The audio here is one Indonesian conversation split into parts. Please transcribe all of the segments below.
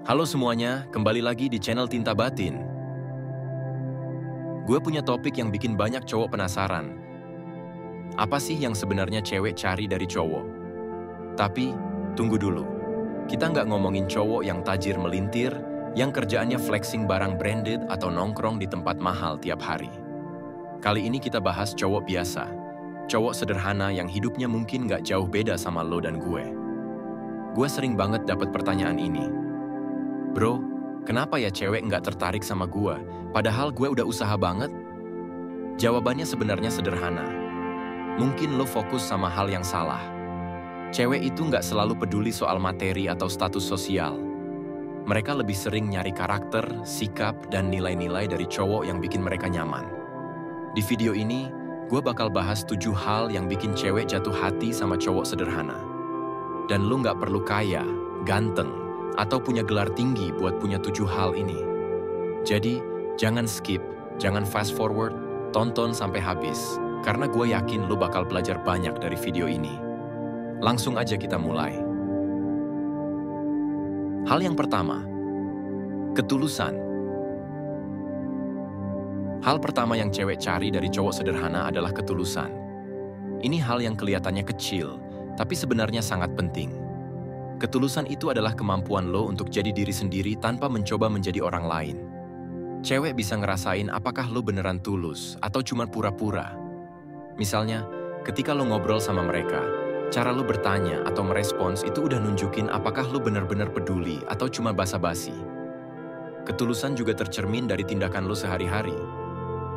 Halo semuanya, kembali lagi di channel Tinta Batin. Gue punya topik yang bikin banyak cowok penasaran. Apa sih yang sebenarnya cewek cari dari cowok? Tapi, tunggu dulu. Kita nggak ngomongin cowok yang tajir melintir, yang kerjaannya flexing barang branded atau nongkrong di tempat mahal tiap hari. Kali ini kita bahas cowok biasa. Cowok sederhana yang hidupnya mungkin nggak jauh beda sama lo dan gue. Gue sering banget dapat pertanyaan ini. Bro, kenapa ya cewek nggak tertarik sama gue, padahal gue udah usaha banget? Jawabannya sebenarnya sederhana. Mungkin lo fokus sama hal yang salah. Cewek itu nggak selalu peduli soal materi atau status sosial. Mereka lebih sering nyari karakter, sikap, dan nilai-nilai dari cowok yang bikin mereka nyaman. Di video ini, gue bakal bahas 7 hal yang bikin cewek jatuh hati sama cowok sederhana. Dan lo nggak perlu kaya, ganteng, atau punya gelar tinggi buat punya 7 hal ini. Jadi, jangan skip, jangan fast forward, tonton sampai habis, karena gue yakin lo bakal belajar banyak dari video ini. Langsung aja kita mulai. Hal yang pertama, ketulusan. Hal pertama yang cewek cari dari cowok sederhana adalah ketulusan. Ini hal yang kelihatannya kecil, tapi sebenarnya sangat penting. Ketulusan itu adalah kemampuan lo untuk jadi diri sendiri tanpa mencoba menjadi orang lain. Cewek bisa ngerasain apakah lo beneran tulus atau cuma pura-pura. Misalnya, ketika lo ngobrol sama mereka, cara lo bertanya atau merespons itu udah nunjukin apakah lo bener-bener peduli atau cuma basa-basi. Ketulusan juga tercermin dari tindakan lo sehari-hari.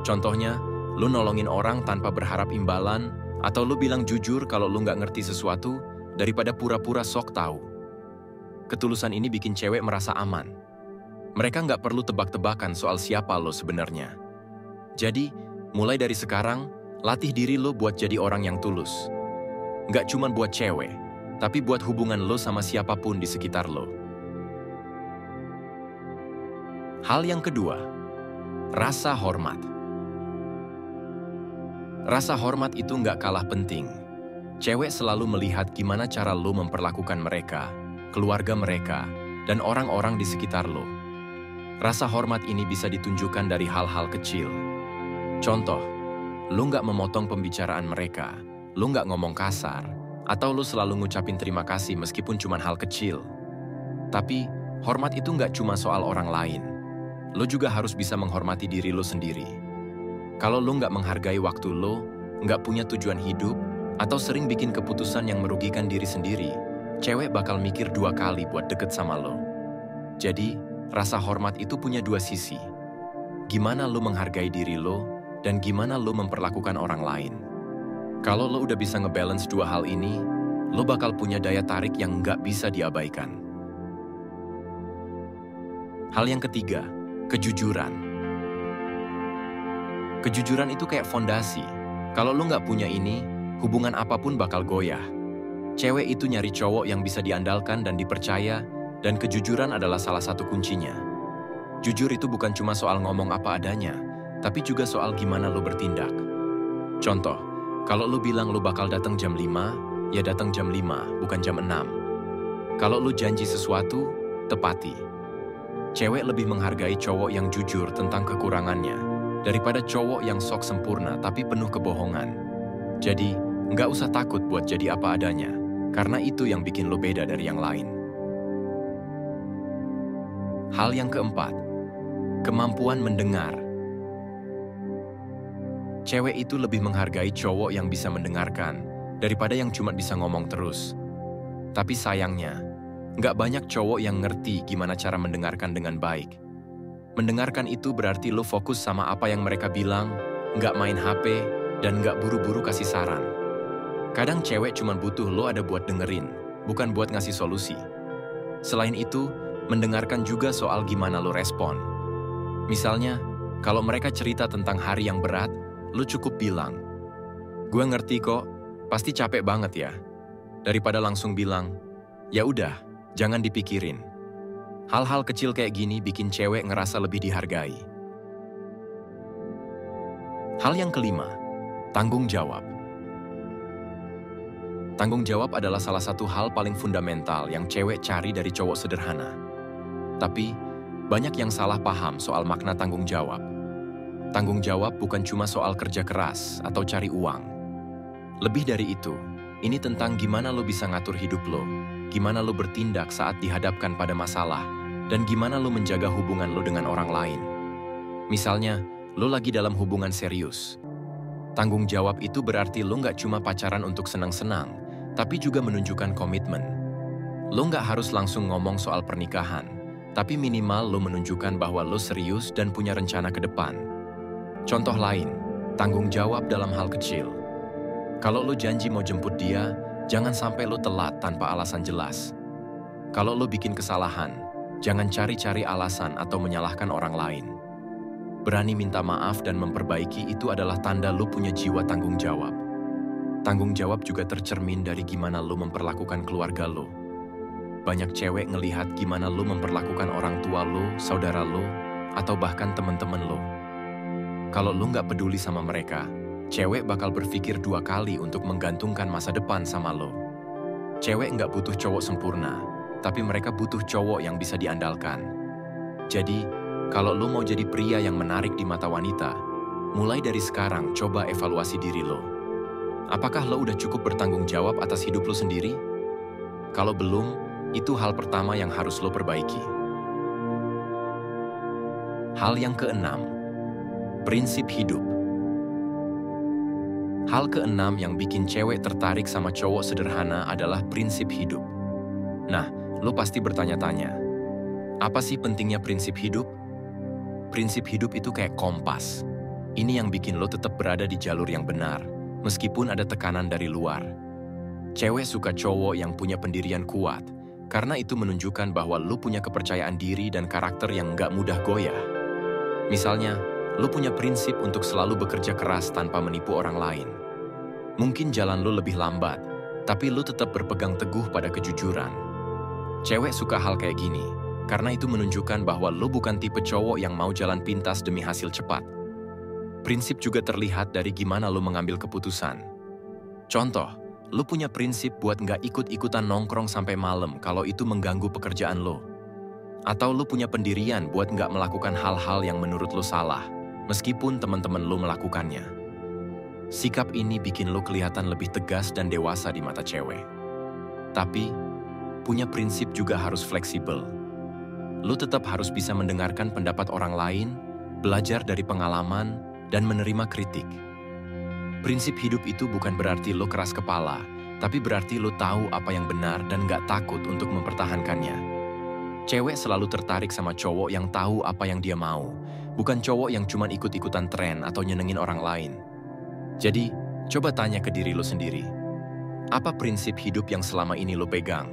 Contohnya, lo nolongin orang tanpa berharap imbalan, atau lo bilang jujur kalau lo nggak ngerti sesuatu, daripada pura-pura sok tahu. Ketulusan ini bikin cewek merasa aman. Mereka nggak perlu tebak-tebakan soal siapa lo sebenarnya. Jadi, mulai dari sekarang, latih diri lo buat jadi orang yang tulus. Nggak cuma buat cewek, tapi buat hubungan lo sama siapapun di sekitar lo. Hal yang kedua, rasa hormat. Rasa hormat itu nggak kalah penting. Cewek selalu melihat gimana cara lo memperlakukan mereka, keluarga mereka, dan orang-orang di sekitar lo. Rasa hormat ini bisa ditunjukkan dari hal-hal kecil. Contoh, lo nggak memotong pembicaraan mereka, lo nggak ngomong kasar, atau lo selalu ngucapin terima kasih meskipun cuma hal kecil. Tapi, hormat itu nggak cuma soal orang lain. Lo juga harus bisa menghormati diri lo sendiri. Kalau lo nggak menghargai waktu lo, nggak punya tujuan hidup, atau sering bikin keputusan yang merugikan diri sendiri, cewek bakal mikir 2 kali buat deket sama lo. Jadi, rasa hormat itu punya 2 sisi. Gimana lo menghargai diri lo, dan gimana lo memperlakukan orang lain. Kalau lo udah bisa ngebalance 2 hal ini, lo bakal punya daya tarik yang nggak bisa diabaikan. Hal yang ketiga, kejujuran. Kejujuran itu kayak fondasi. Kalau lo nggak punya ini, hubungan apapun bakal goyah. Cewek itu nyari cowok yang bisa diandalkan dan dipercaya, dan kejujuran adalah salah satu kuncinya. Jujur itu bukan cuma soal ngomong apa adanya, tapi juga soal gimana lo bertindak. Contoh, kalau lo bilang lo bakal datang jam 5, ya datang jam 5, bukan jam 6. Kalau lo janji sesuatu, tepati. Cewek lebih menghargai cowok yang jujur tentang kekurangannya, daripada cowok yang sok sempurna tapi penuh kebohongan. Jadi, nggak usah takut buat jadi apa adanya, karena itu yang bikin lo beda dari yang lain. Hal yang keempat, kemampuan mendengar. Cewek itu lebih menghargai cowok yang bisa mendengarkan, daripada yang cuma bisa ngomong terus. Tapi sayangnya, nggak banyak cowok yang ngerti gimana cara mendengarkan dengan baik. Mendengarkan itu berarti lo fokus sama apa yang mereka bilang, nggak main HP, dan nggak buru-buru kasih saran. Kadang cewek cuma butuh lo ada buat dengerin, bukan buat ngasih solusi. Selain itu, mendengarkan juga soal gimana lo respon. Misalnya, kalau mereka cerita tentang hari yang berat, lo cukup bilang, "Gue ngerti kok, pasti capek banget ya." Daripada langsung bilang, "Ya udah, jangan dipikirin." Hal-hal kecil kayak gini bikin cewek ngerasa lebih dihargai. Hal yang kelima, tanggung jawab. Tanggung jawab adalah salah satu hal paling fundamental yang cewek cari dari cowok sederhana. Tapi, banyak yang salah paham soal makna tanggung jawab. Tanggung jawab bukan cuma soal kerja keras atau cari uang. Lebih dari itu, ini tentang gimana lo bisa ngatur hidup lo, gimana lo bertindak saat dihadapkan pada masalah, dan gimana lo menjaga hubungan lo dengan orang lain. Misalnya, lo lagi dalam hubungan serius. Tanggung jawab itu berarti lo nggak cuma pacaran untuk senang-senang, tapi juga menunjukkan komitmen. Lo nggak harus langsung ngomong soal pernikahan, tapi minimal lo menunjukkan bahwa lo serius dan punya rencana ke depan. Contoh lain, tanggung jawab dalam hal kecil. Kalau lo janji mau jemput dia, jangan sampai lo telat tanpa alasan jelas. Kalau lo bikin kesalahan, jangan cari-cari alasan atau menyalahkan orang lain. Berani minta maaf dan memperbaiki itu adalah tanda lo punya jiwa tanggung jawab. Tanggung jawab juga tercermin dari gimana lo memperlakukan keluarga lo. Banyak cewek ngelihat gimana lo memperlakukan orang tua lo, saudara lo, atau bahkan teman-teman lo. Kalau lo nggak peduli sama mereka, cewek bakal berpikir 2 kali untuk menggantungkan masa depan sama lo. Cewek nggak butuh cowok sempurna, tapi mereka butuh cowok yang bisa diandalkan. Jadi, kalau lo mau jadi pria yang menarik di mata wanita, mulai dari sekarang coba evaluasi diri lo. Apakah lo udah cukup bertanggung jawab atas hidup lo sendiri? Kalau belum, itu hal pertama yang harus lo perbaiki. Hal yang keenam, prinsip hidup. Hal keenam yang bikin cewek tertarik sama cowok sederhana adalah prinsip hidup. Nah, lo pasti bertanya-tanya, apa sih pentingnya prinsip hidup? Prinsip hidup itu kayak kompas. Ini yang bikin lo tetap berada di jalur yang benar, meskipun ada tekanan dari luar. Cewek suka cowok yang punya pendirian kuat, karena itu menunjukkan bahwa lo punya kepercayaan diri dan karakter yang nggak mudah goyah. Misalnya, lo punya prinsip untuk selalu bekerja keras tanpa menipu orang lain. Mungkin jalan lo lebih lambat, tapi lo tetap berpegang teguh pada kejujuran. Cewek suka hal kayak gini, karena itu menunjukkan bahwa lo bukan tipe cowok yang mau jalan pintas demi hasil cepat. Prinsip juga terlihat dari gimana lo mengambil keputusan. Contoh, lo punya prinsip buat nggak ikut-ikutan nongkrong sampai malam kalau itu mengganggu pekerjaan lo. Atau lo punya pendirian buat nggak melakukan hal-hal yang menurut lo salah, meskipun teman-teman lo melakukannya. Sikap ini bikin lo kelihatan lebih tegas dan dewasa di mata cewek. Tapi, punya prinsip juga harus fleksibel. Lo tetap harus bisa mendengarkan pendapat orang lain, belajar dari pengalaman, dan menerima kritik. Prinsip hidup itu bukan berarti lo keras kepala, tapi berarti lo tahu apa yang benar dan nggak takut untuk mempertahankannya. Cewek selalu tertarik sama cowok yang tahu apa yang dia mau, bukan cowok yang cuma ikut-ikutan tren atau nyenengin orang lain. Jadi, coba tanya ke diri lo sendiri. Apa prinsip hidup yang selama ini lo pegang?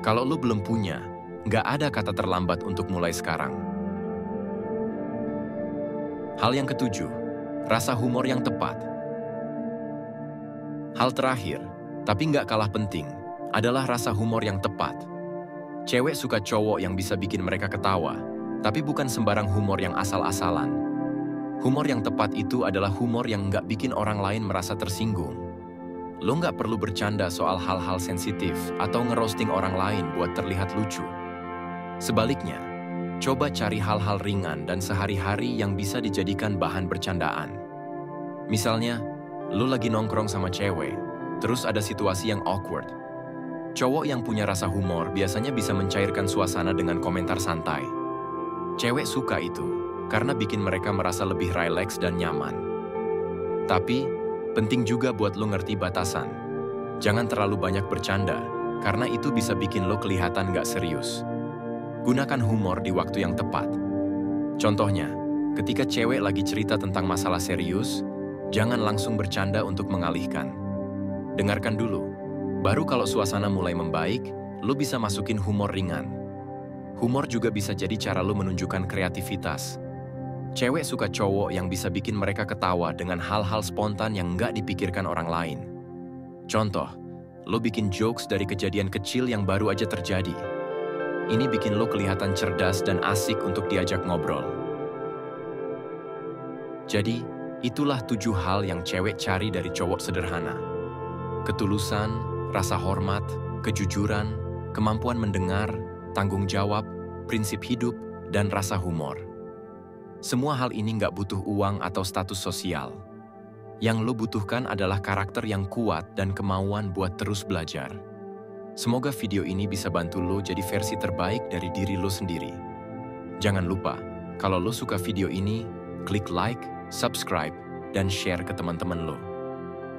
Kalau lo belum punya, nggak ada kata terlambat untuk mulai sekarang. Hal yang ketujuh, rasa humor yang tepat. Hal terakhir, tapi nggak kalah penting, adalah rasa humor yang tepat. Cewek suka cowok yang bisa bikin mereka ketawa, tapi bukan sembarang humor yang asal-asalan. Humor yang tepat itu adalah humor yang nggak bikin orang lain merasa tersinggung. Lo nggak perlu bercanda soal hal-hal sensitif atau ngerosting orang lain buat terlihat lucu. Sebaliknya, coba cari hal-hal ringan dan sehari-hari yang bisa dijadikan bahan bercandaan. Misalnya, lo lagi nongkrong sama cewek, terus ada situasi yang awkward. Cowok yang punya rasa humor biasanya bisa mencairkan suasana dengan komentar santai. Cewek suka itu, karena bikin mereka merasa lebih rileks dan nyaman. Tapi, penting juga buat lo ngerti batasan. Jangan terlalu banyak bercanda, karena itu bisa bikin lo kelihatan nggak serius. Gunakan humor di waktu yang tepat. Contohnya, ketika cewek lagi cerita tentang masalah serius, jangan langsung bercanda untuk mengalihkan. Dengarkan dulu, baru kalau suasana mulai membaik, lo bisa masukin humor ringan. Humor juga bisa jadi cara lo menunjukkan kreativitas. Cewek suka cowok yang bisa bikin mereka ketawa dengan hal-hal spontan yang nggak dipikirkan orang lain. Contoh, lo bikin jokes dari kejadian kecil yang baru aja terjadi. Ini bikin lo kelihatan cerdas dan asik untuk diajak ngobrol. Jadi, itulah 7 hal yang cewek cari dari cowok sederhana. Ketulusan, rasa hormat, kejujuran, kemampuan mendengar, tanggung jawab, prinsip hidup, dan rasa humor. Semua hal ini nggak butuh uang atau status sosial. Yang lo butuhkan adalah karakter yang kuat dan kemauan buat terus belajar. Semoga video ini bisa bantu lo jadi versi terbaik dari diri lo sendiri. Jangan lupa, kalau lo suka video ini, klik like, subscribe, dan share ke teman-teman lo.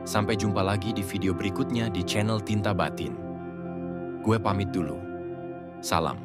Sampai jumpa lagi di video berikutnya di channel Tinta Batin. Gue pamit dulu. Salam.